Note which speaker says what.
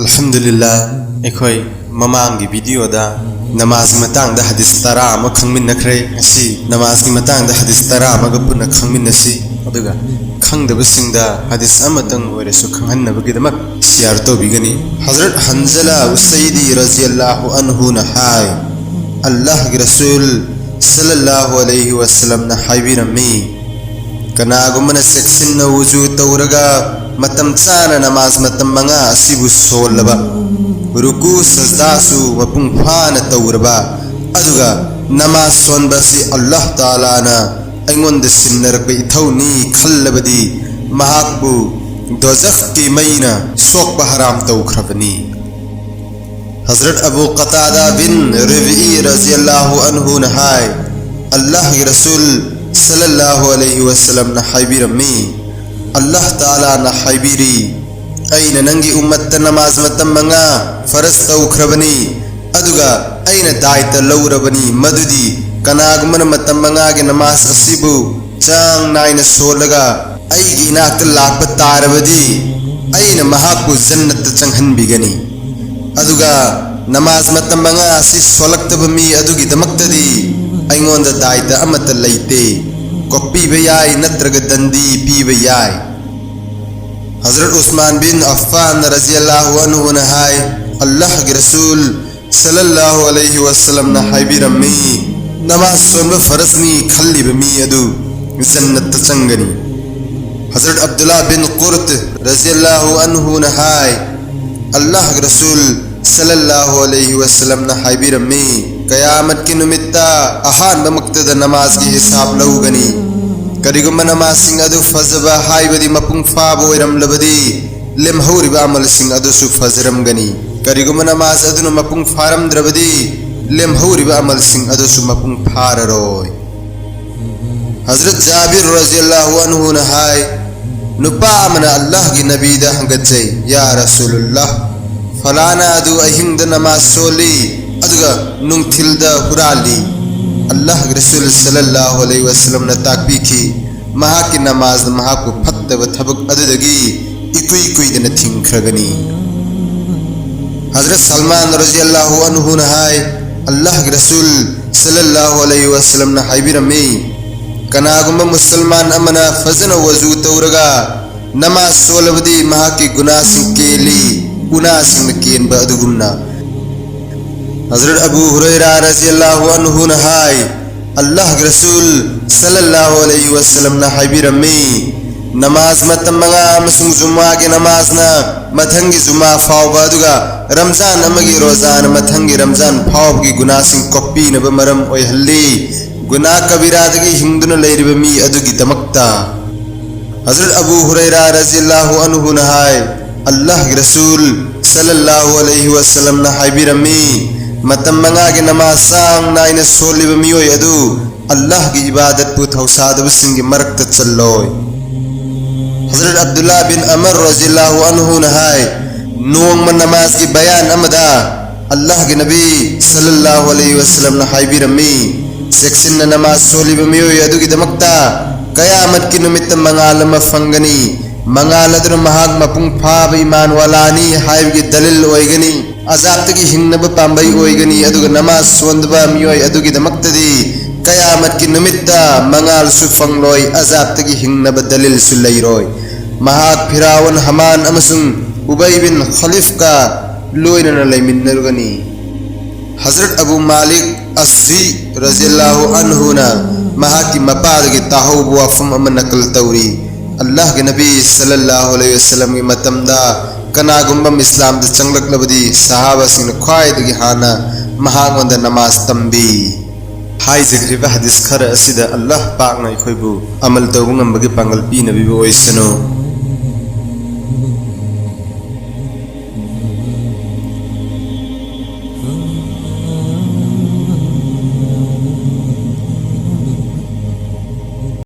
Speaker 1: अल्हम्दुलिल्लाह एखोई ममांगी वीडियो दा नमाज की मतंग दा हदीस तरा अमा खंगमिन्नख्रे असी नमाज की मतंग दा हदीस तरा अमा पुनः खंगमिन्नसी अदुगा खंगदबसिंगदा हदीस अमतंग ओइरेसु खंगहन्नबगिदमक शेयर तौबिगनी हजरत हंजला उसैदी रज़ियल्लाहु अन्हु न हाय अल्लाह के रसूल सल्लल्लाहु अलैहि वसल्लम न हायबिरम्मी कनागुमन सेक्सिन वुजू तौरगा मतम चाना नमाज मतम मंगा असिबु सोलबा रुकू सजदासु मपुंग फाना तौरबा अदुगा नमाज सोनबसी अल्लाह ताला ना अइंगोंद सिन्नरक इथौनी खल्लबदी महाकबु दोजख की मैना सोक हराम तौखरबनी हजरत अबू कतादा बिन रबी रज़ियल्लाहु अन्हु न हाय अल्लाह के रसूल सल्लल्लाहु अलैहि वसल्लम न हायबिरम्मी अल्लाह ताला न हायबिरी अइना नंगी उम्मत नमाज मतम मंगा फरज तौखरबनी अदुगा अइना दायित्व लौरबनी मदुदी कनागुमन मतम मंगा के नमाज असिबु चांग नाइना सोलगा अइगी नाक लाप तारबदी अइना महाकु जन्नत चंगहनबिगनी अदुगा नमाज मतम मंगा असि सोलक्तब मी अदुगी दमक्तदी अइंगोंद दायित्व अमत लैते कोपीबे याय नत्रग दंदी पीबे याय हजरत उस्मान बिन अफ्फान रज़ियल्लाहु अन्हु न हाय अल्लाह के रसूल सल्लल्लाहु अलैहि वसल्लम न हायबिरम्मी नमाज सोनब फरजनी खल्लिब मी अदु जन्नत चंगनी हजरत अब्दुल्लाह बिन कुर्त रज़ियल्लाहु अन्हु न हाय अल्लाह के रसूल सल्लल्लाहु अलैहि वसल्लम न हायबिरम्मी कयामत की नुमित्ता अहान बमक्तद नमाज की हिसाब लौगनी करिगुम नमाज सिंह अदु फजबा हायबदी मपुंग फाबो इरमलबदी लेमहौरिबा अमल सिंह अदु सु फजरमगनी करिगुम नमाज अदु मपुंग फारमद्रबदी लेमहौरिबा अमल सिंह अदु सु मपुंग फाररोय हजरत जाबिर रज़ियल्लाहु अन्हु न हाय नुपा अमना अल्लाह की नबी दा हंगजै या रसूलुल्लाह फलाना अदु अहिंद नमाज सोली अदुगा नुंगथिलदा हुराली अल्लाह के रसूल सल्लल्लाहु अलैहि वसल्लम ने ताकपीखी महा की नमाज महा को फत्तब थबक अदुदगी इकुई कुईदन थिंखरगनी हजरत सलमान रज़ियल्लाहु अन्हु न हाय अल्लाह के रसूल सल्लल्लाहु अलैहि वसल्लम ने हायबिरम्मी कनागुम मुसलमान अमना फजन वजू तौरगा नमाज सोलबदी महा की गुनाह सिंह केली गुनाह सिंह केन बदुगुमना हजरत अबू हुरैरा रज़ियल्लाहु अन्हु न हाय अल्लाह के रसूल सल्लल्लाहु अलैहि वसल्लम न हायबिरम्मी नमाज मतम मंगा मसुंग जुम्मा के नमाज ना मथंगी जुम्मा फाव अदुगा रमजान अमगी रोजान मथंगी रमजान फाव की गुनाह सिंह कोपी नब मरम ओयहल्ली गुनाह कबीरादगी हिंदुन लैरिब मी अदुगी दमक्ता हजरत अबू हुरैरा रज़ियल्लाहु अन्हु न हाय अल्लाह के रसूल सल्लल्लाहु अलैहि वसल्लम न हायबिरम्मी मतम मंगा के नमाज सांग नाइन सोलिब मियोय अदु अल्लाह की इबादत पु थौसादब सिंह मरकत चल्लोय हजरत अब्दुल्लाह बिन अमर रज़ियल्लाहु अन्हु न हाय नोंग नमाज की बयान अमदा अल्लाह के नबी सल्लल्लाहु अलैहि वसल्लम न हायबिरम्मी सेक्सिन नमाज सोलिब मियोय अदु की दमक्ता कयामत की निमित्त मंगाल म फंगनी मंगाल अदर महाग मपुंग फाब ईमान वालानी हायब की दलिल ओइगनी अजाब तकी हिंगनब पांबई ओइगनी अदुग नमाज सोंदबा मियोय अदुगी दमक्तदी कयामत की निमित्ता मंगाल सु फंगलोय अजाब तकी हिंगनब दलिल सु लैरोय महाग फिरावन हमान अमसुंग उबई बिन खलीफ का लोयनन लैमिन्नरगनी हजरत अबू मालिक अस्सी रज़ियल्लाहु अन्हु ना महा की मपाद की ताहूब वफम अम नकल तौरी अल्लाह के नबी सल्लल्लाहु अलैहि वसल्लम की मतमदा कनागुम्बम इस्लाम द चंगलकलबदी सहाबा सिंह ख्वाइदगी हाना महागोंद नमाज तंबी हाय जगरिबा हदीस खर असिदा अल्लाह पाक ना इखोइबु अमल तौबु ngambagi pangal pi nabi bo oisano